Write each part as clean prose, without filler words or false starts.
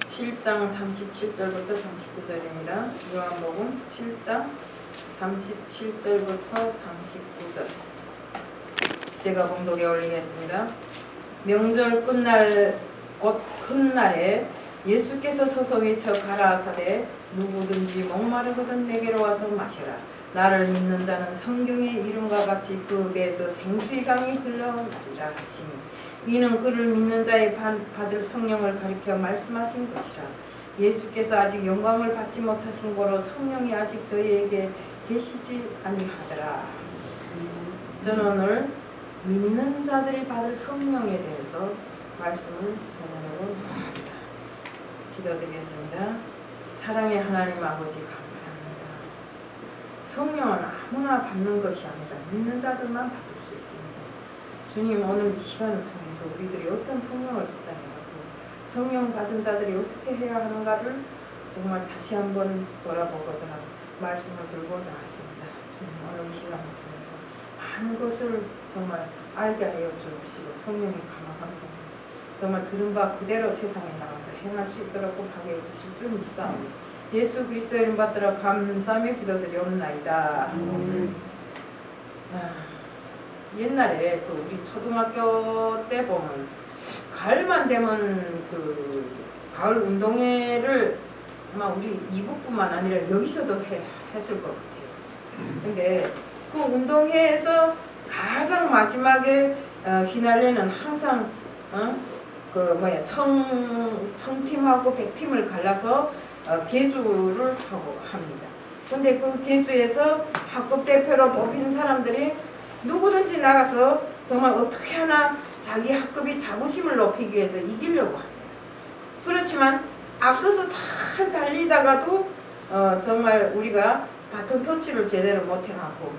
7장 37절부터 39절입니다. 요한복음 7장 37절부터 39절. 제가 봉독에 올리겠습니다. 명절 끝날 곧 큰 날에 예수께서 서서 외쳐 가라사대 누구든지 목마르거든 내게로 와서 마시라. 나를 믿는 자는 성경의 이름과 같이 그 배에서 생수의 강이 흘러나리라 하시니 이는 그를 믿는 자의 받을 성령을 가리켜 말씀하신 것이라. 예수께서 아직 영광을 받지 못하신 고로 성령이 아직 저희에게 계시지 아니하더라. 저는 오늘 믿는 자들이 받을 성령에 대해서 말씀을 전하려고 합니다. 기도드리겠습니다. 사랑의 하나님 아버지 감사합니다. 성령은 아무나 받는 것이 아니라 믿는 자들만 받을 수 있습니다. 주님, 오늘 이 시간을 통해서 우리들이 어떤 성령을 받아야 하고 성령 받은 자들이 어떻게 해야 하는가를 정말 다시 한번 돌아보고자 말씀을 들고 나왔습니다. 주님, 오늘 이 시간을 통해서 많은 것을 정말 알게 하여 주옵시고 성령이 감화한 분 정말 들은 바 그대로 세상에 나가서 행할 수 있도록 하게 해주실 줄 믿사오니 예수 그리스도의 이름 받들어 감사하며 기도드리옵나이다. 옛날에 우리 초등학교 때 보면 가을만 되면 그 가을 운동회를 아마 우리 이북뿐만 아니라 여기서도 했을 것 같아요. 근데 그 운동회에서 가장 마지막에 휘날레는 항상 청팀하고 백팀을 갈라서 계주를 하고 합니다. 근데 그 계주에서 학급 대표로 뽑힌 사람들이 누구든지 나가서 정말 어떻게 하나 자기 학급이 자부심을 높이기 위해서 이기려고 합니다. 그렇지만 앞서서 잘 달리다가도 정말 우리가 바톤 터치를 제대로 못해갖고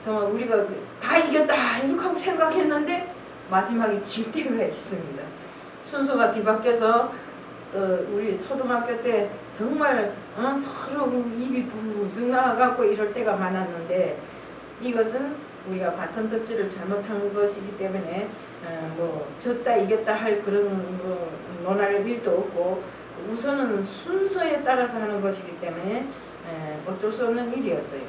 정말 우리가 다 이겼다 이렇게 하고 생각했는데 마지막에 질 때가 있습니다. 순서가 뒤바뀌어서 우리 초등학교 때 정말 서로 입이 부르륵 나와갖고 이럴 때가 많았는데 이것은 우리가 바톤 터치를 잘못한 것이기 때문에 뭐 졌다 이겼다 할 그런 논할 일도 없고 우선은 순서에 따라서 하는 것이기 때문에 어쩔 수 없는 일이었어요.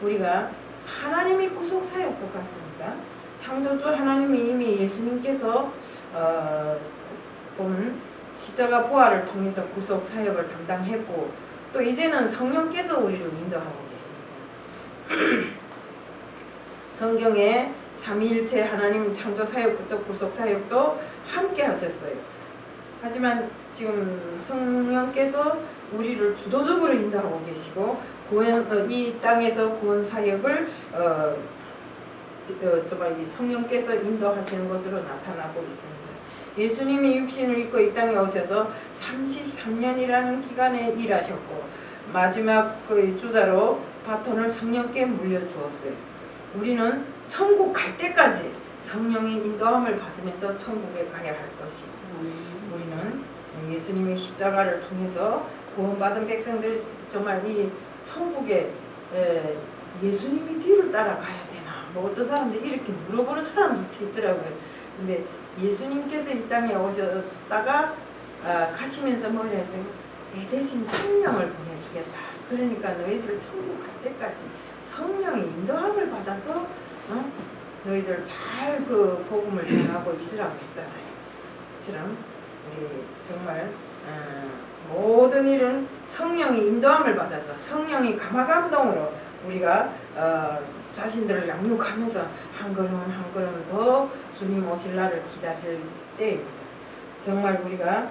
우리가 하나님의 구속사역도 같습니다. 창조주 하나님이 이미 예수님께서 보면 십자가 부활을 통해서 구속 사역을 담당했고 또 이제는 성령께서 우리를 인도하고 계십니다. 성경에 삼위일체 하나님 창조 사역부터 구속 사역도 함께 하셨어요. 하지만 지금 성령께서 우리를 주도적으로 인도하고 계시고 이 땅에서 구원 사역을 이 성령께서 인도하시는 것으로 나타나고 있습니다. 예수님이 육신을 입고 이 땅에 오셔서 33년이라는 기간에 일하셨고 마지막 그 주자로 바톤을 성령께 물려주었어요. 우리는 천국 갈 때까지 성령의 인도함을 받으면서 천국에 가야 할 것이고 우리는 예수님의 십자가를 통해서 구원받은 백성들 정말 이 천국에 예수님이 뒤를 따라가야 되나 뭐 어떤 사람들이 이렇게 물어보는 사람들도 있더라고요. 근데 예수님께서 이 땅에 오셨다가 가시면서 뭐라 했어요? 내 대신 성령을 보내주겠다. 그러니까 너희들 천국 갈 때까지 성령의 인도함을 받아서 너희들 잘 그 복음을 전하고 있으라고 했잖아요. 그처럼 우리 정말 모든 일은 성령의 인도함을 받아서 성령의 감화감동으로 우리가 자신들을 양육하면서 한 걸음 한 걸음 더 주님 오실 날을 기다릴 때입니다. 정말 우리가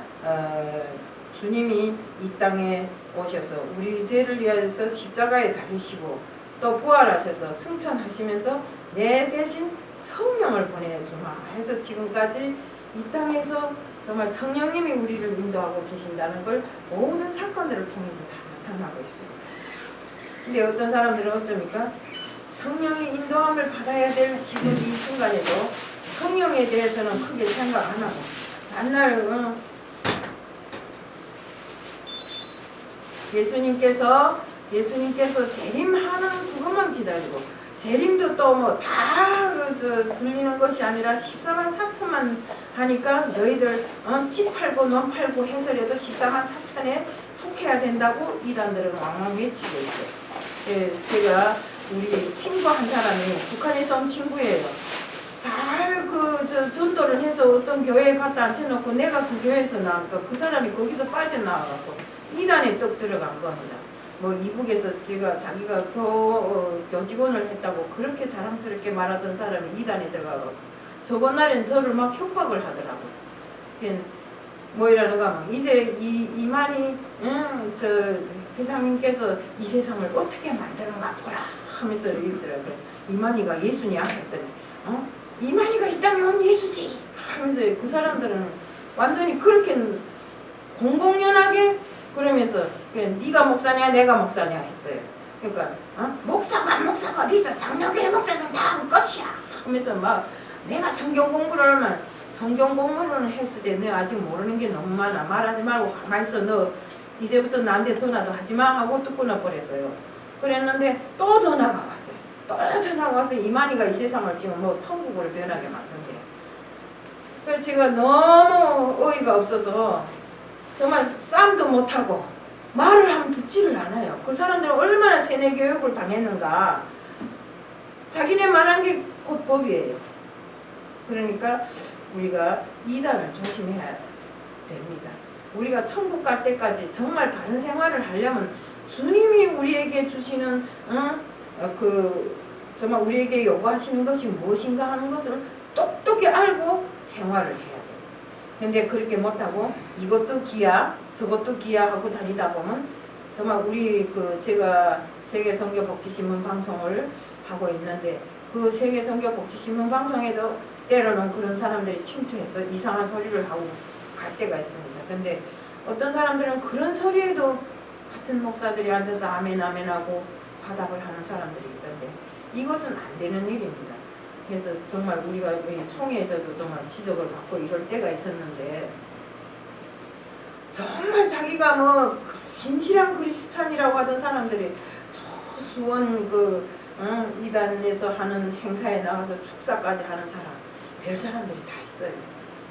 주님이 이 땅에 오셔서 우리 죄를 위하여서 십자가에 달리시고 또 부활하셔서 승천하시면서 내 대신 성령을 보내주마 해서 지금까지 이 땅에서 정말 성령님이 우리를 인도하고 계신다는 걸 모든 사건들을 통해서 다 나타나고 있습니다. 근데 어떤 사람들은 어쩝니까? 성령의 인도함을 받아야 될 지금 이 순간에도 성령에 대해서는 크게 생각 안 하고 맨날 예수님께서 재림하는 그것만 기다리고 재림도 또 뭐 다 들리는 것이 아니라 14만 4천만 하니까 너희들 집 팔고 논 팔고 해서라도 14만 4천에 속해야 된다고 이단들은 왕왕 외치고 있어요. 예, 제가 우리 친구 한 사람이 북한에서 온 친구예요. 잘 전도를 해서 어떤 교회에 갖다 앉혀놓고 내가 그 교회에서 나오니까 그 사람이 거기서 빠져나와갖고 이단에 떡 들어간 겁니다. 뭐 이북에서 자기가 교직원을 했다고 그렇게 자랑스럽게 말하던 사람이 이단에 들어가고 저번 날엔 저를 막 협박을 하더라고요. 뭐 이러는가 막 이제 이만희 저 회장님께서 이 세상을 어떻게 만드는가 보라 하면서 이러더라고요. 이만희가 예수냐 했더니 이만희가 이 땅에 온 예수지 하면서 그 사람들은 완전히 그렇게 공공연하게 그러면서 네가 목사냐 내가 목사냐 했어요. 그러니까 목사가 어디서 장로교회 목사는 다 한 것이야 하면서 막 내가 성경 공부를 하면 성경 공부는 했을 때 너 아직 모르는 게 너무 많아. 말하지 말고 가만히 있어. 너 이제부터 나한테 전화도 하지마 하고 또 끊어버렸어요. 그랬는데 또 전화가 왔어요. 또 전화가 와서 이만희가 이 세상을 지금 뭐 천국으로 변하게 만든대요. 그래서 제가 너무 어이가 없어서 정말 싸움도 못하고 말을 하면 듣지를 않아요. 그 사람들은 얼마나 세뇌 교육을 당했는가. 자기네 말한 게 곧 법이에요. 그러니까 우리가 이단을 조심해야 됩니다. 우리가 천국 갈 때까지 정말 다른 생활을 하려면 주님이 우리에게 주시는 정말 우리에게 요구하시는 것이 무엇인가 하는 것을 똑똑히 알고 생활을 해야 돼요. 근데 그렇게 못하고 이것도 기야 저것도 기야 하고 다니다 보면 정말 우리 제가 세계선교복지신문 방송을 하고 있는데 그 세계선교복지신문 방송에도 때로는 그런 사람들이 침투해서 이상한 소리를 하고 갈 때가 있습니다. 근데 어떤 사람들은 그런 소리에도 같은 목사들이 앉아서 아멘 아멘 하고 화답을 하는 사람들이 있던데 이것은 안 되는 일입니다. 그래서 정말 우리가 총회에서도 정말 지적을 받고 이럴 때가 있었는데 정말 자기가 뭐 신실한 그리스찬이라고 하던 사람들이 저 수원 이단에서 하는 행사에 나가서 축사까지 하는 사람 별 사람들이 다 있어요.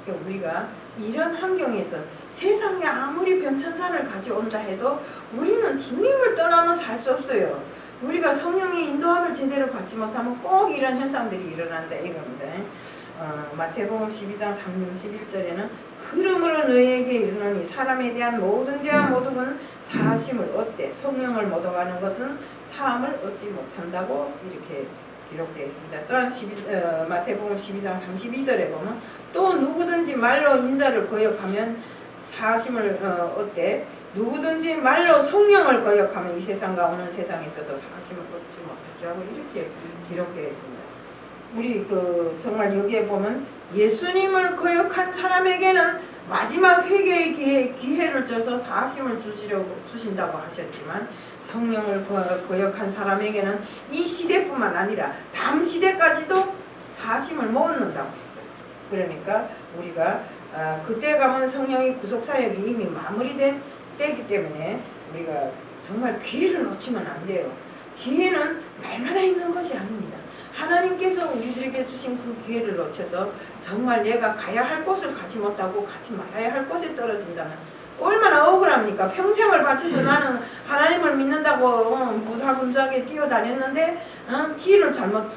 그러니까 우리가 이런 환경에서 세상에 아무리 변천사를 가져온다 해도 우리는 주님을 떠나면 살 수 없어요. 우리가 성령의 인도함을 제대로 받지 못하면 꼭 이런 현상들이 일어난다 이겁니다. 마태복음 12장 31절에는 그러므로 너희에게 이르노니 사람에 대한 모든 죄와 모든 사하심을 얻되 성령을 못 얻어가는 것은 사함을 얻지 못한다고 이렇게 기록되어 있습니다. 또한 마태복음 12장 32절에 보면 또 누구든지 말로 인자를 거역하면 사하심을 얻되 누구든지 말로 성령을 거역하면 이 세상과 오는 세상에서도 사하심을 얻지 못하리라고 이렇게 기록되어 있습니다. 우리 정말 여기에 보면 예수님을 거역한 사람에게는 마지막 회개의 기회를 줘서 사하심을 주신다고 하셨지만 성령을 거역한 사람에게는 이 시대뿐만 아니라 다음 시대까지도 사하심을 못 얻는다고 했어요. 그러니까 우리가 그때 가면 성령의 구속사역이 이미 마무리된 때이기 때문에 우리가 정말 기회를 놓치면 안 돼요. 기회는 날마다 있는 것이 아닙니다. 하나님께서 우리들에게 주신 그 기회를 놓쳐서 정말 내가 가야 할 곳을 가지 못하고 가지 말아야 할 곳에 떨어진다면 얼마나 억울합니까? 평생을 바쳐서 나는 하나님을 믿는다고 무사군자하게 뛰어다녔는데 길을 잘못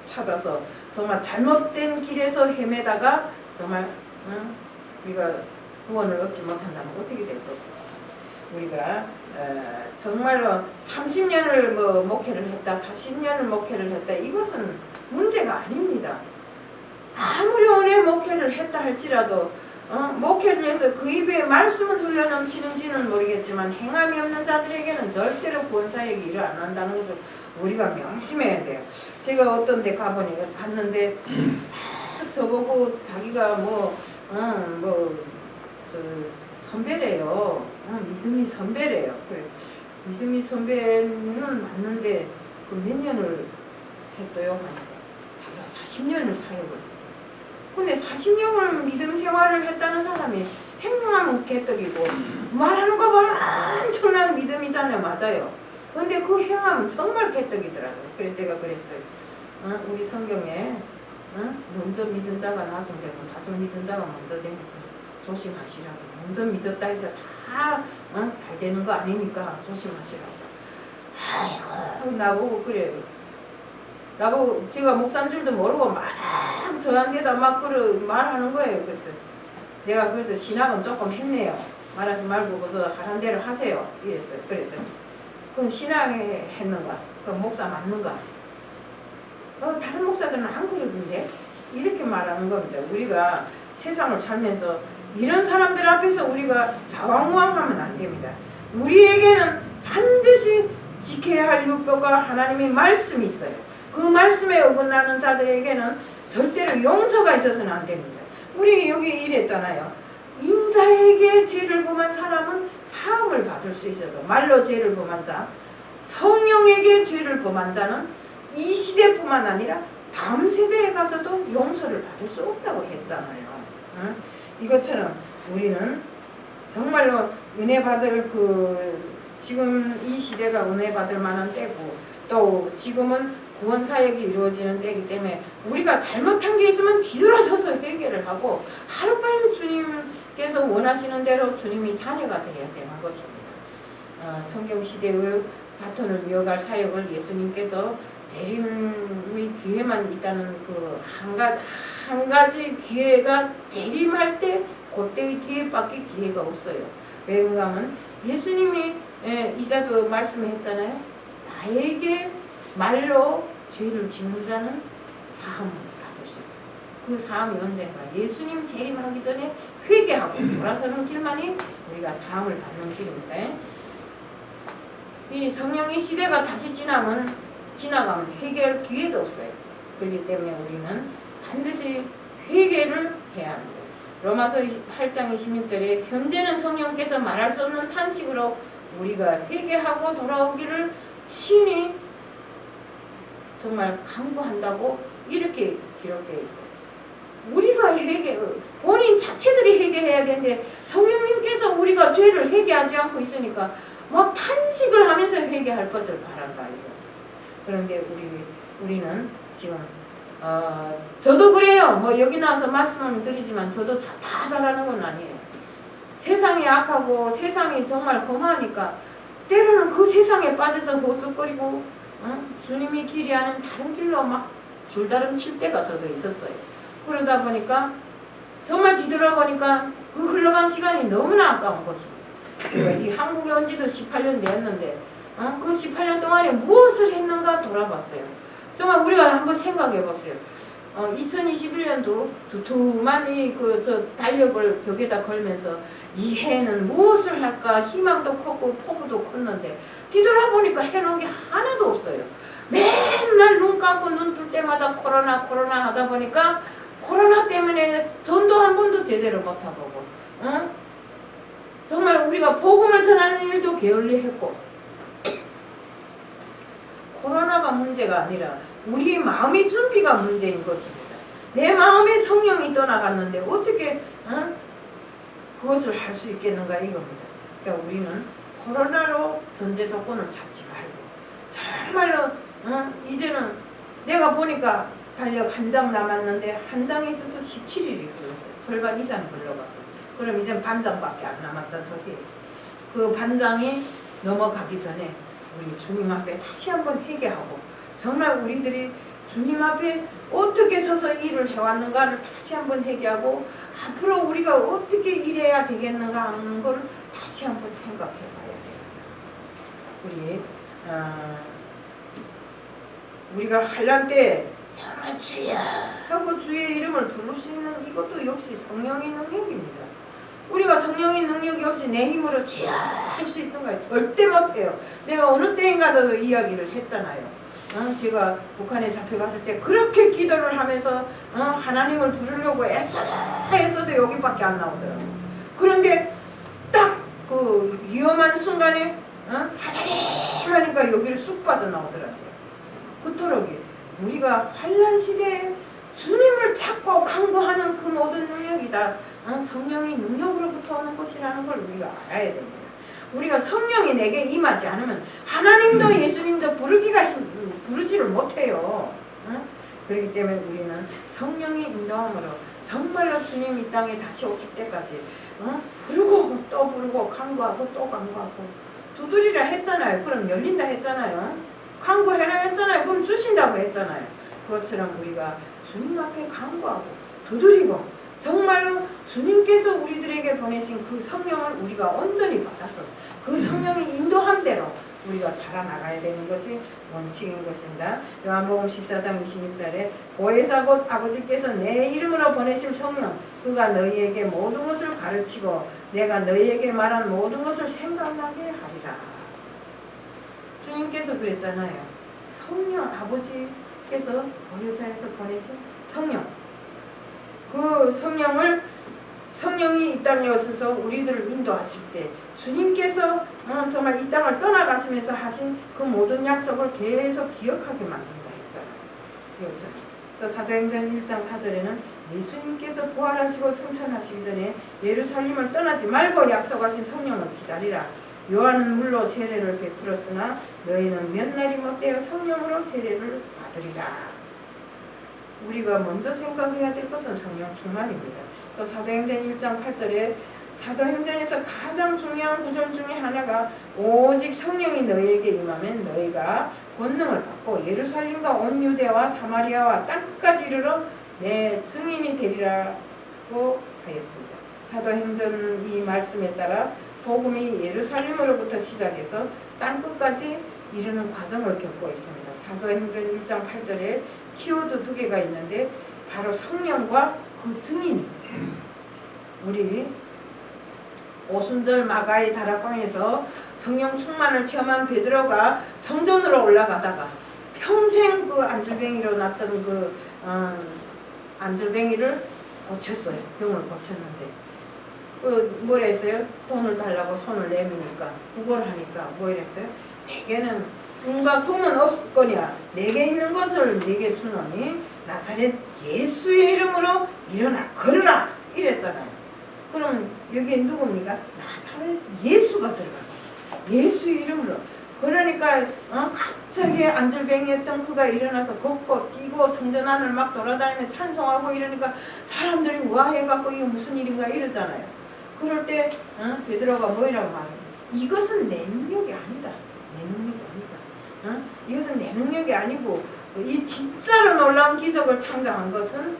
찾아서 정말 잘못된 길에서 헤매다가 정말 우리가 구원을 얻지 못한다면 어떻게 될 거겠어요? 우리가 정말로 30년을 목회를 했다 40년을 목회를 했다 이것은 문제가 아닙니다. 아무리 오래 목회를 했다 할지라도 목회를 해서 그 입에 말씀을 흘러넘치는지는 모르겠지만 행함이 없는 자들에게는 절대로 구원사역이 일을 안 한다는 것을 우리가 명심해야 돼요. 제가 어떤 데 갔는데 저보고 자기가 선배래요. 믿음이 선배래요. 그래. 믿음이 선배는 맞는데 몇 년을 했어요? 자기가 40년을 사역을 했어요. 근데 40년을 믿음 생활을 했다는 사람이 행동하면 개떡이고 말하는 거 보면 엄청난 믿음이잖아요. 맞아요. 근데 그 행함은 정말 개떡이더라고요. 그래서 제가 그랬어요. 우리 성경에 먼저 믿은 자가 나중 되고 나중 믿은 자가 먼저 되니까 조심하시라고. 먼저 믿었다 해서 다 잘 되는 거 아니니까 조심하시라고. 아이고 나보고 그래요. 나보고 제가 목사인 줄도 모르고 막 저한테다 막 말하는 거예요. 그래서 내가 그래도 신학은 조금 했네요. 말하지 말고 그저 하란 대로 하세요. 이랬어요. 그랬더니 그럼 신학에 했는가? 그럼 목사 맞는가? 다른 목사들은 안 그러던데? 이렇게 말하는 겁니다. 우리가 세상을 살면서 이런 사람들 앞에서 우리가 자왕무왕하면 안 됩니다. 우리에게는 반드시 지켜야 할 율법과 하나님의 말씀이 있어요. 그 말씀에 어긋나는 자들에게는 절대로 용서가 있어서는 안 됩니다. 우리 여기 이랬잖아요. 인자에게 죄를 범한 사람은 사함을 받을 수 있어도 말로 죄를 범한 자, 성령에게 죄를 범한 자는 이 시대뿐만 아니라 다음 세대에 가서도 용서를 받을 수 없다고 했잖아요. 이것처럼 우리는 정말로 은혜 받을 지금 이 시대가 은혜 받을 만한 때고 또 지금은 구원 사역이 이루어지는 때이기 때문에 우리가 잘못한 게 있으면 뒤돌아서서 해결을 하고 하루빨리 주님께서 원하시는 대로 주님이 자녀가 되어야 되는 것입니다. 성경 시대의 바톤을 이어갈 사역을 예수님께서 재림의 기회만 있다는 한 가지 기회가 재림할 때 그때의 기회밖에 기회가 없어요. 왜 그런가 하면 예수님이 이자도 말씀했잖아요. 나에게 말로 죄를 짓는 자는 사함을 받을 수 있다. 그 사함이 언젠가 예수님 재림하기 전에 회개하고 돌아서는 길만이 우리가 사함을 받는 길입니다. 이 성령의 시대가 다시 지나가면 회개할 기회도 없어요. 그렇기 때문에 우리는 반드시 회개를 해야 합니다. 로마서 8장 26절에 현재는 성령께서 말할 수 없는 탄식으로 우리가 회개하고 돌아오기를 친히 정말 강구한다고 이렇게 기록되어 있어요. 우리가 본인 자체들이 회개해야 되는데 성령님께서 우리가 죄를 회개하지 않고 있으니까 막 탄식을 하면서 회개할 것을 바란다 이거. 그런데 우리는 지금 저도 그래요. 뭐 여기 나와서 말씀을 드리지만 저도 다 잘하는 건 아니에요. 세상이 악하고 세상이 정말 험하니까 때로는 그 세상에 빠져서 호숫거리고 주님이 길이 아닌 다른 길로 막 줄다름 칠 때가 저도 있었어요. 그러다 보니까 정말 뒤돌아보니까 그 흘러간 시간이 너무나 아까운 것입니다. 제가 이 한국에 온 지도 18년 됐는데 그 18년 동안에 무엇을 했는가 돌아봤어요. 정말 우리가 한번 생각해 봤어요. 2021년도 두툼한 저 달력을 벽에다 걸면서 이 해는 무엇을 할까 희망도 컸고 포부도 컸는데 뒤돌아보니까 해놓은 게 하나도 없어요. 맨날 눈 감고 눈 뜰 때마다 코로나 하다 보니까 코로나 때문에 전도 한 번도 제대로 못하고 정말 우리가 복음을 전하는 일도 게을리했고 코로나가 문제가 아니라 우리 마음의 준비가 문제인 것입니다. 내 마음에 성령이 떠나갔는데 어떻게 그것을 할 수 있겠는가 이겁니다. 그러니까 우리는 코로나로 전제 조건을 잡지 말고 정말로 이제는 내가 보니까 달력 한 장 남았는데 한 장에서도 17일이 걸렸어요. 절반 이상이 걸려갔어요. 그럼 이제 반장밖에 안 남았다 저기. 그 반장이 넘어가기 전에 우리 주님 앞에 다시 한번 회개하고 정말 우리들이 주님 앞에 어떻게 서서 일을 해왔는가를 다시 한번 회개하고 앞으로 우리가 어떻게 일해야 되겠는가 하는 걸 다시 한번 생각해 봐야 됩니다. 우리가 환난 때 정말 주여 하고 주의 이름을 부를 수 있는 이것도 역시 성령의 능력입니다. 우리가 성령의 능력이 없이 내 힘으로 주여 할 수 있던가요? 절대 못해요. 내가 어느 때인가도 이야기를 했잖아요. 제가 북한에 잡혀갔을 때 그렇게 기도를 하면서 하나님을 부르려고 애써도 여기밖에 안 나오더라고요. 그런데 딱 그 위험한 순간에 하나님 하니까 여기를 쑥 빠져나오더라고요. 그토록 우리가 환난 시대에 주님을 찾고 간구하는 그 모든 능력이 다 성령의 능력으로부터 오는 것이라는 걸 우리가 알아야 됩니다. 우리가 성령이 내게 임하지 않으면 하나님도 예수님도 부르지를 못해요. 응? 그렇기 때문에 우리는 성령의 인도함으로 정말로 주님 이 땅에 다시 오실 때까지 부르고 또 부르고 간구하고 또 간구하고 두드리라 했잖아요. 그럼 열린다 했잖아요. 간구해라 했잖아요. 그럼 주신다고 했잖아요. 그것처럼 우리가 주님 앞에 간구하고 두드리고 정말로 주님께서 우리들에게 보내신 그 성령을 우리가 온전히 받아서 그 성령의 인도함대로 우리가 살아나가야 되는 것이 원칙인 것입니다. 요한복음 14장 26절에 보혜사 곧 아버지께서 내 이름으로 보내신 성령 그가 너희에게 모든 것을 가르치고 내가 너희에게 말한 모든 것을 생각나게 하리라. 주님께서 그랬잖아요. 성령 아버지께서 보혜사에서 보내신 성령 그 성령이 이 땅에 오셔서 우리들을 인도하실 때 주님께서 정말 이 땅을 떠나가시면서 하신 그 모든 약속을 계속 기억하게 만든다 했잖아요. 또 사도행전 1장 4절에는 예수님께서 부활하시고 승천하시기 전에 예루살렘을 떠나지 말고 약속하신 성령을 기다리라. 요한은 물로 세례를 베풀었으나 너희는 몇 날이 못되어 성령으로 세례를 받으리라. 우리가 먼저 생각해야 될 것은 성령 충만입니다. 또 사도행전 1장 8절에 사도행전에서 가장 중요한 구절 중에 하나가 오직 성령이 너희에게 임하면 너희가 권능을 받고 예루살렘과 온 유대와 사마리아와 땅끝까지 이르러 내 증인이 되리라고 하였습니다. 사도행전 이 말씀에 따라 복음이 예루살렘으로부터 시작해서 땅끝까지 이르는 과정을 겪고 있습니다. 사도행전 1장 8절에 키워드 2개가 있는데 바로 성령과 그 증인입니다. 우리 오순절 마가의 다락방에서 성령 충만을 체험한 베드로가 성전으로 올라가다가 평생 그 안절뱅이로 났던 그 안절뱅이를 고쳤어요. 병을 고쳤는데 뭐라 했어요? 돈을 달라고 손을 내미니까 구걸하니까 뭐라 했어요? 내게는 금과 금은 없거냐 내게 있는 것을 내게 주노니 나사렛 예수의 이름으로 일어나 걸으라 이랬잖아요. 그러면 여기에 누굽니까? 나사렛 예수가 들어가잖아요. 예수의 이름으로. 그러니까 갑자기 안절뱅이였던 그가 일어나서 걷고 뛰고 성전 안을 막 돌아다니며 찬송하고 이러니까 사람들이 우아해갖고 이게 무슨 일인가 이러잖아요. 그럴 때 베드로가 뭐라고 말해요? 이것은 내 능력이 아니다. 내 능력이 아니다. 이것은 내 능력이 아니고 이 진짜로 놀라운 기적을 창조한 것은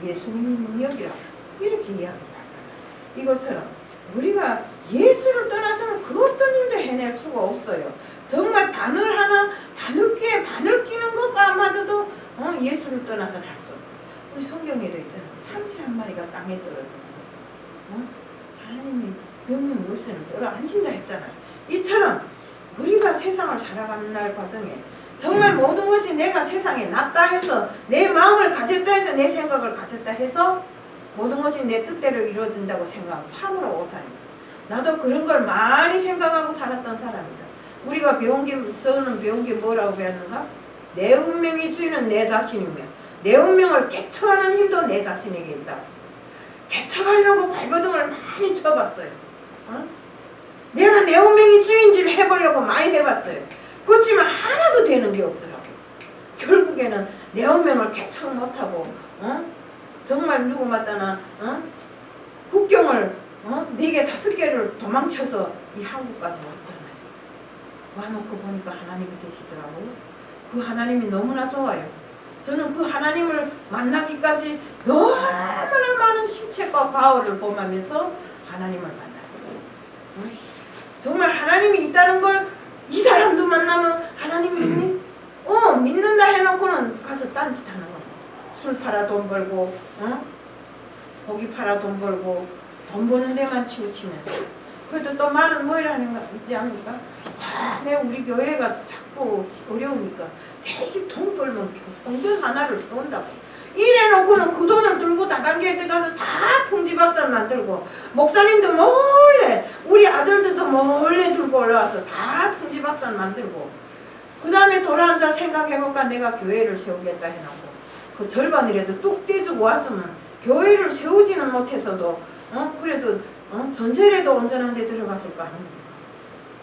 예수님의 능력이라고 이렇게 이야기를 하잖아요. 이것처럼 우리가 예수를 떠나서는 그 어떤 일도 해낼 수가 없어요. 정말 바늘 하나 바늘 끼는 것마저도 예수를 떠나서는 할 수 없고 우리 성경에도 있잖아요. 참새 한 마리가 땅에 떨어지는 거 하나님이 명령이 없으면 떨어앉힌다 했잖아요. 이처럼 우리가 세상을 살아가는 날 과정에 정말 모든 것이 내가 세상에 낫다 해서 내 마음을 가졌다 해서 내 생각을 가졌다 해서 모든 것이 내 뜻대로 이루어진다고 생각하면 참으로 오산입니다. 나도 그런 걸 많이 생각하고 살았던 사람이다. 우리가 저는 배운 게 뭐라고 배웠는가? 내 운명의 주인은 내 자신이며 내 운명을 개척하는 힘도 내 자신에게 있다고 했어요. 개척하려고 발버둥을 많이 쳐봤어요. 내가 내 운명의 주인지를 해보려고 많이 해봤어요. 그렇지만 하나도 되는 게 없더라고요. 결국에는 내 운명을 개척 못하고 정말 누구 맞다나 국경을 4개 5개를 도망쳐서 이 한국까지 왔잖아요. 와놓고 보니까 하나님이 계시더라고요. 그 하나님이 너무나 좋아요. 저는 그 하나님을 만나기까지 너무나 많은 신책과 과오를 범하면서 하나님을 만났어요. 정말 하나님이 있다는 걸 이 사람도 만나면 하나님 믿니? 믿는다 해놓고는 가서 딴짓 하는 거예요. 술 팔아 돈 벌고 고기 팔아 돈 벌고 돈 버는 데만 치우치면서 그래도 또 말은 뭐라는 거지 않습니까? 내 우리 교회가 자꾸 어려우니까 대신 돈 벌면 성전 하나를 세운다고 이래놓고는 그 돈을 들고 다단계에 들어가서 다 풍지박산 만들고 목사님도 몰래 우리 아들들도 몰래 들고 올라와서 다 풍지박산 만들고 그 다음에 돌아앉아 생각해볼까 내가 교회를 세우겠다 해놓고 그 절반이라도 뚝 떼주고 왔으면 교회를 세우지는 못해서도 그래도 전세라도 온전한 데 들어갔을 거 아닙니까?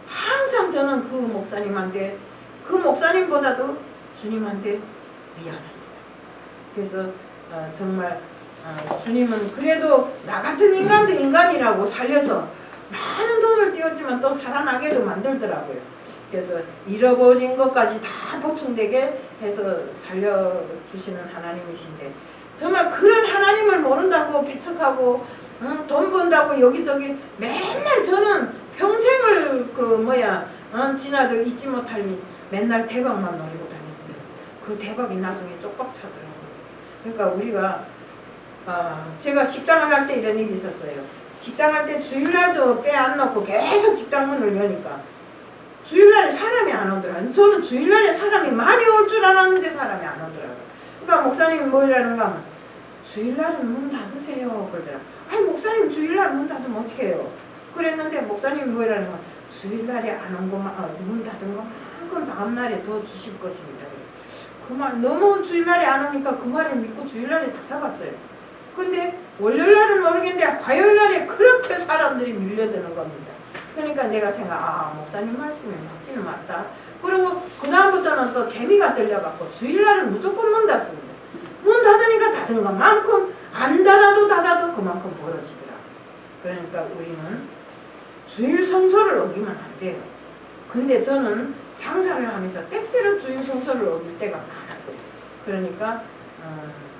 항상 저는 그 목사님한테, 그 목사님보다도 주님한테 미안합니다. 그래서 정말 주님은 그래도 나 같은 인간도 인간이라고 살려서 많은 돈을 띄웠지만 또 살아나게도 만들더라고요. 그래서 잃어버린 것까지 다 보충되게 해서 살려주시는 하나님이신데, 정말 그런 하나님을 모른다고 배척하고 돈 번다고 여기저기 맨날, 저는 평생을 지나도 잊지 못할 일, 맨날 대박만 노리고 다녔어요. 그 대박이 나중에 쪽박 차더라고요. 그러니까 우리가 제가 식당을 할 때 이런 일이 있었어요. 식당 할 때 주일날도 빼 안 놓고 계속 식당 문을 여니까 주일날에 사람이 안 오더라고요. 저는 주일날에 사람이 많이 올 줄 알았는데 사람이 안 오더라고요. 그러니까 목사님이 뭐라는가 하면 주일날은 문 닫으세요 그러더라고요. 아니 목사님 주일날 문 닫으면 어떻게 해요? 그랬는데 목사님이 뭐라는가, 주일날에 안 온 것만, 문 닫은 것만큼 다음날에 더 주실 것입니다. 그 말, 너무 주일날에 안 오니까 그 말을 믿고 주일날에 닫아봤어요. 근데 월요일날은 모르겠는데 화요일날에 그렇게 사람들이 밀려드는 겁니다. 그러니까 내가 목사님 말씀이 맞기는 맞다. 그리고 그 다음부터는 또 재미가 들려갖고 주일날은 무조건 문 닫습니다. 문 닫으니까 닫은 것만큼, 안 닫아도 그만큼 벌어지더라. 그러니까 우리는 주일 성소를 어기면 안 돼요. 근데 저는 장사를 하면서 때때로 주일 성소를 어길 때가 많았어요. 그러니까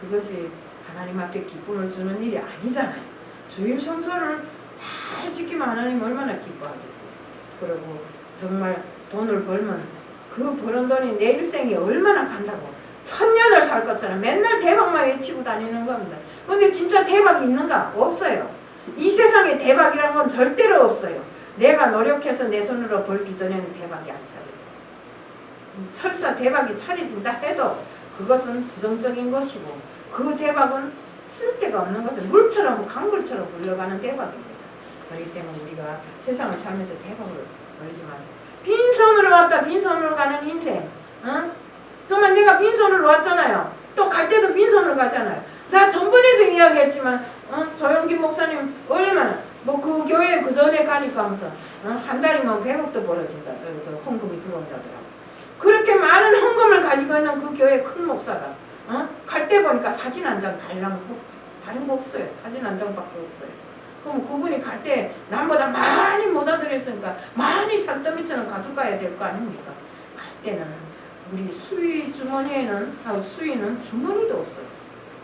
그것이 하나님 앞에 기쁨을 주는 일이 아니잖아요. 주일 성소를 잘 지키면 하나님 얼마나 기뻐하겠어요. 그리고 정말 돈을 벌면 그 버는 돈이 내 일생에 얼마나 간다고, 1000년을 살 것처럼 맨날 대박만 외치고 다니는 겁니다. 근데 진짜 대박이 있는가? 없어요. 이 세상에 대박이란 건 절대로 없어요. 내가 노력해서 내 손으로 벌기 전에는 대박이 안 차려져. 설사 대박이 차려진다 해도 그것은 부정적인 것이고, 그 대박은 쓸데가 없는 것은 물처럼, 강물처럼 흘러가는 대박입니다. 그렇기 때문에 우리가 세상을 살면서 대박을 벌지 마세요. 빈손으로 왔다 빈손으로 가는 인생, 정말 내가 빈손으로 왔잖아요. 또 갈 때도 빈손으로 가잖아요. 나 전번에도 이야기했지만 조영기 목사님 얼마나 그 교회 그 전에 가니까 하면서 한 달이면 100억도 벌어진다, 헌금이 들어온다더라고. 그렇게 많은 헌금을 가지고 있는 그 교회 큰 목사가 갈 때 보니까 사진 한 장 달라고, 다른 거 없어요. 사진 한 장밖에 없어요. 그럼 그분이 갈 때 남보다 많이 못 얻으랬으니까 많이 산더미처럼 가져가야 될 거 아닙니까? 갈 때는 우리 수위 주머니에는, 수위는 주머니도 없어요.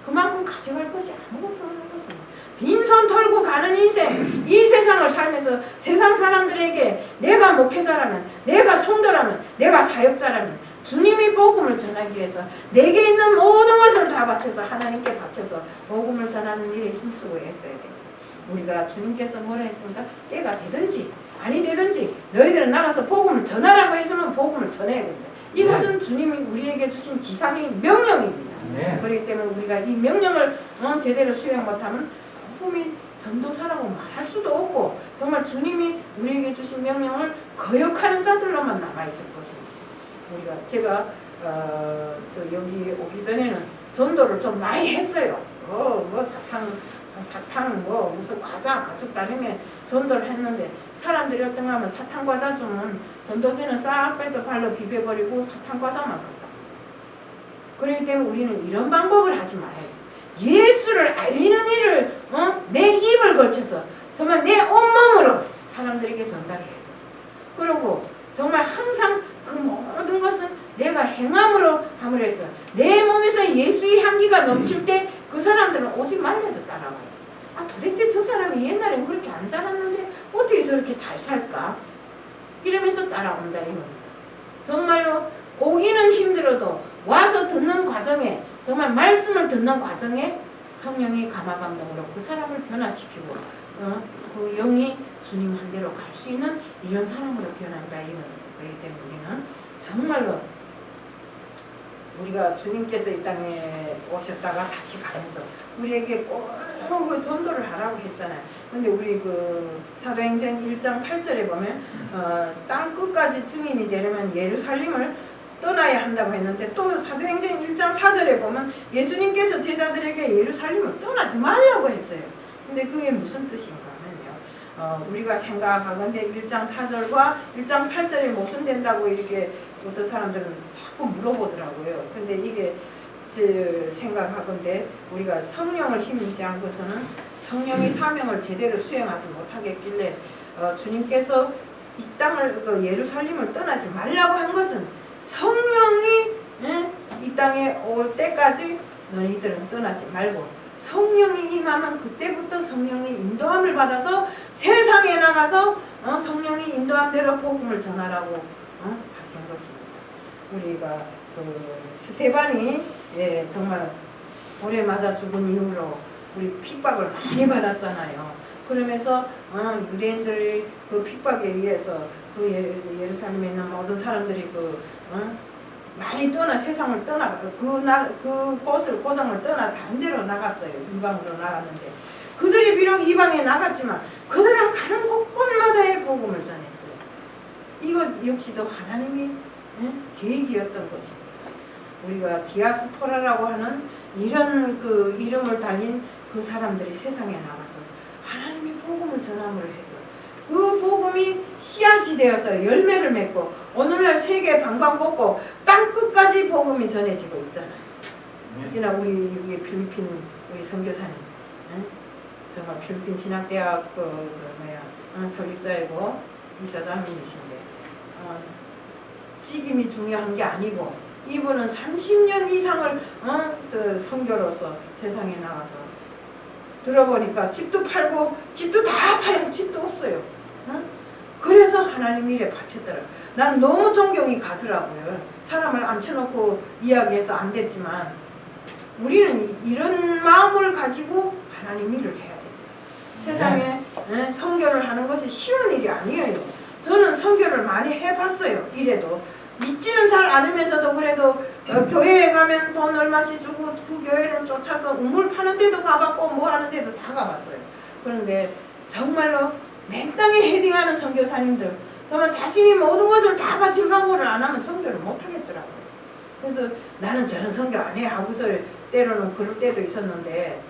그만큼 가져갈 것이 아무것도 없는 것입니다. 빈손 털고 가는 인생, 이 세상을 살면서 세상 사람들에게 내가 목회자라면, 내가 성도라면, 내가 사역자라면 주님이 복음을 전하기 위해서 내게 있는 모든 것을 다 바쳐서, 하나님께 바쳐서 복음을 전하는 일에 힘쓰고 애써야 돼요. 우리가 주님께서 뭐라 했습니까? 때가 되든지 아니 되든지 너희들은 나가서 복음을 전하라고 했으면 복음을 전해야 됩니다. 이것은 주님이 우리에게 주신 지상의 명령입니다. 그렇기 때문에 우리가 이 명령을 제대로 수행 못하면 품이 전도사라고 말할 수도 없고, 정말 주님이 우리에게 주신 명령을 거역하는 자들로만 남아있을 것입니다. 제가 여기 오기 전에는 전도를 좀 많이 했어요. 사탕 무슨 과자 가지고 다니면 전도를 했는데, 사람들이 어떤 거 하면 사탕 과자 주면 전도지는 싹 빼서 발로 비벼버리고 사탕 과자만 갖다. 그렇기 때문에 우리는 이런 방법을 하지 말아야 돼. 예수를 알리는 일을 내 입을 걸쳐서 정말 내 온몸으로 사람들에게 전달해야 돼. 그리고 정말 항상 그 모든 것은 내가 행함으로 함으로 해서 내 몸에서 예수의 향기가 넘칠 때 그 사람들은 오지 말래도 따라와요. 도대체 저 사람이 옛날엔 그렇게 안 살았는데 어떻게 저렇게 잘 살까? 이러면서 따라온다 이겁니다. 정말로 오기는 힘들어도 와서 듣는 과정에, 정말 말씀을 듣는 과정에 성령의 감화감동으로 그 사람을 변화시키고 그 영이 주님 한 대로 갈 수 있는 이런 사람으로 변한다 이겁니다. 그렇기 때문에 우리는 정말로 우리가 주님께서 이 땅에 오셨다가 다시 가면서 우리에게 꼭 전도를 하라고 했잖아요. 근데 우리 그 사도행전 1장 8절에 보면 땅 끝까지 증인이 되려면 예루살렘을 떠나야 한다고 했는데, 또 사도행전 1장 4절에 보면 예수님께서 제자들에게 예루살렘을 떠나지 말라고 했어요. 근데 그게 무슨 뜻인가 하면요, 우리가 생각하건대 1장 4절과 1장 8절이 모순된다고 이렇게 어떤 사람들은 자꾸 물어보더라고요. 근데 이게 생각하건대 우리가 성령을 힘입지 않고서는 성령의 사명을 제대로 수행하지 못하겠길래 주님께서 이 땅을 예루살렘을 떠나지 말라고 한 것은 성령이 이 땅에 올 때까지 너희들은 떠나지 말고 성령이 임하면 그때부터 성령의 인도함을 받아서 세상에 나가서 성령이 인도한 대로 복음을 전하라고 하신 것입니다. 우리가 스데반이 정말 돌에 맞아 죽은 이후로 우리 핍박을 많이 받았잖아요. 그러면서 유대인들의 그 핍박에 의해서 그 예루살렘에 있는 모든 사람들이 많이 세상을 떠나 그곳을 고장을 떠나 다른 데로 나갔어요. 이방으로 나갔는데 그들이 비록 이방에 나갔지만 그들은 가는 곳곳마다의 복음을 전했어요. 이것 역시도 하나님이 계획이었던 것입니다. 우리가 디아스포라라고 하는 이런 그 이름을 달린 그 사람들이 세상에 나가서 하나님의 복음을 전함으로 해서 그 복음이 씨앗이 되어서 열매를 맺고 오늘날 세계 방방곡곡 땅끝까지 복음이 전해지고 있잖아요. 특히나 우리 여기 필리핀 우리 선교사님 정말 필리핀 신학대학 설립자이고 이사장님이신데 직임이 중요한 게 아니고 이분은 30년 이상을 선교로서 세상에 나가서 들어보니까 집도 팔고 집도 다 팔아서 집도 없어요. 그래서 하나님 일에 바쳤더라. 난 너무 존경이 가더라고요. 사람을 앉혀놓고 이야기해서 안 됐지만 우리는 이런 마음을 가지고 하나님 일을 해야 됩니다. 세상에 선교를 하는 것이 쉬운 일이 아니에요. 저는 선교를 많이 해봤어요. 이래도 믿지는 잘 않으면서도 그래도 교회에 가면 돈 얼마씩 주고 그 교회를 쫓아서 우물 파는 데도 가봤고 뭐 하는 데도 다 가봤어요. 그런데 정말로 맨 땅에 헤딩하는 선교사님들 정말 자신이 모든 것을 다 바칠 각오를 안 하면 선교를 못 하겠더라고요. 그래서 나는 저런 선교 안 해 하고서 때로는 그럴 때도 있었는데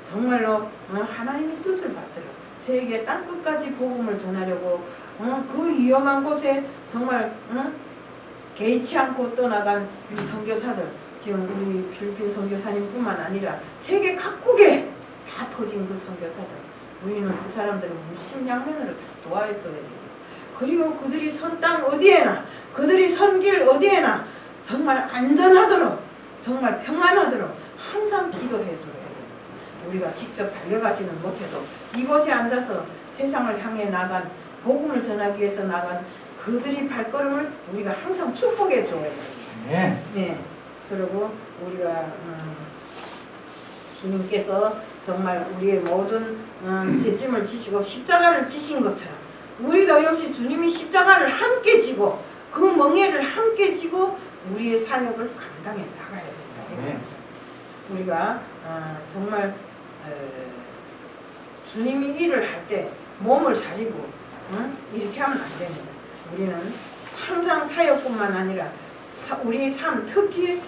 정말로 하나님의 뜻을 받들어 세계 땅끝까지 복음을 전하려고 그 위험한 곳에 정말 개의치 않고 떠나간 이 선교사들 지금 우리 필리핀 선교사님뿐만 아니라 세계 각국에 다 퍼진 그 선교사들 우리는 그 사람들을 물심양면으로 잘 도와줘야 됩니다. 그리고 그들이 선 땅 어디에나 그들이 선 길 어디에나 정말 안전하도록 정말 평안하도록 항상 기도해 줘야 됩니다. 우리가 직접 달려가지는 못해도 이곳에 앉아서 세상을 향해 나간 복음을 전하기 위해서 나간 그들이 발걸음을 우리가 항상 축복해 줘야 됩니다. 네. 그리고 우리가 주님께서 정말 우리의 모든 죄짐을 지시고 십자가를 지신 것처럼 우리도 역시 주님이 십자가를 함께 지고 그 멍에를 함께 지고 우리의 사역을 감당해 나가야 된다. 우리가 정말 주님이 일을 할 때 몸을 사리고 이렇게 하면 안 됩니다. 우리는 항상 사역뿐만 아니라 우리 삶 특히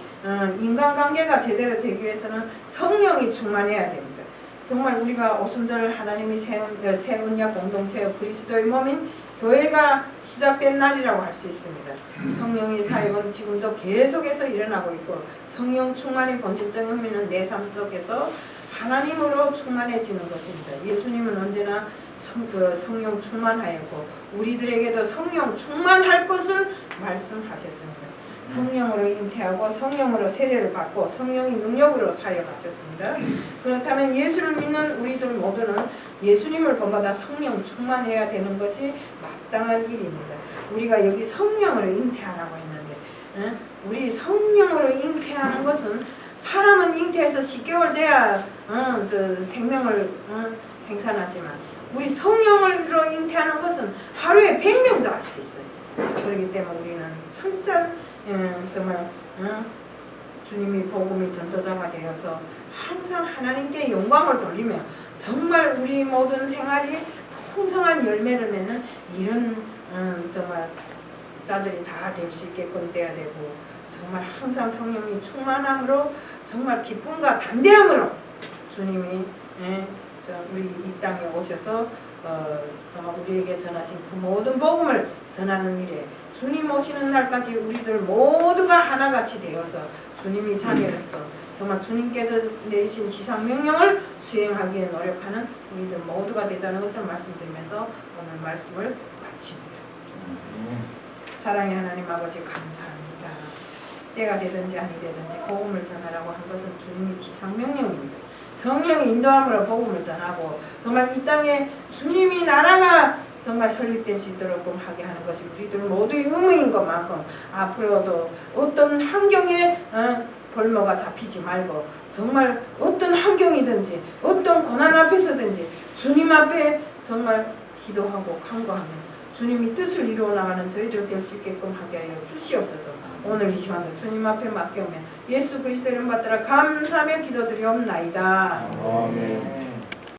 인간관계가 제대로 되기 위해서는 성령이 충만해야 됩니다. 정말 우리가 오순절 하나님이 세운 약 공동체의 그리스도의 몸인 교회가 시작된 날이라고 할 수 있습니다. 성령의 사역은 지금도 계속해서 일어나고 있고 성령 충만의 본질적인 의미는 내 삶 속에서 하나님으로 충만해지는 것입니다. 예수님은 언제나 성령 충만하였고 우리들에게도 성령 충만할 것을 말씀하셨습니다. 성령으로 잉태하고 성령으로 세례를 받고 성령의 능력으로 사역하셨습니다. 그렇다면 예수를 믿는 우리들 모두는 예수님을 본받아 성령 충만해야 되는 것이 마땅한 일입니다. 우리가 여기 성령으로 잉태하라고 했는데 우리 성령으로 잉태하는 것은 사람은 잉태해서 10개월 돼야 생명을 생산하지만 우리 성령으로 잉태하는 것은 하루에 100명도 할 수 있어요. 그렇기 때문에 우리는 철저한 정말 주님이 복음의 전도자가 되어서 항상 하나님께 영광을 돌리며 정말 우리 모든 생활이 풍성한 열매를 맺는 이런 정말 자들이 다 될 수 있게끔 돼야 되고 정말 항상 성령이 충만함으로 정말 기쁨과 담대함으로 주님이 우리 이 땅에 오셔서 정말 우리에게 전하신 그 모든 복음을 전하는 일에 주님 오시는 날까지 우리들 모두가 하나같이 되어서 주님이 자녀로서 정말 주님께서 내리신 지상명령을 수행하기에 노력하는 우리들 모두가 되자는 것을 말씀드리면서 오늘 말씀을 마칩니다. 사랑의 하나님 아버지 감사합니다. 때가 되든지 아니 되든지 복음을 전하라고 한 것은 주님이 지상명령입니다. 성령의 인도함으로 복음을 전하고 정말 이 땅에 주님이 나라가 정말 설립될 수 있도록 하게 하는 것이 우리들 모두의 의무인 것만큼 앞으로도 어떤 환경에 볼모가 잡히지 말고 정말 어떤 환경이든지 어떤 고난 앞에서든지 주님 앞에 정말 기도하고 간구하며 주님이 뜻을 이루어 나가는 저희들 될 수 있게끔 하게 하여 주시옵소서. 오늘 이 시간도 주님 앞에 맡겨오며 예수 그리스도 이름 받들어 감사하며 기도드리옵나이다. 아멘.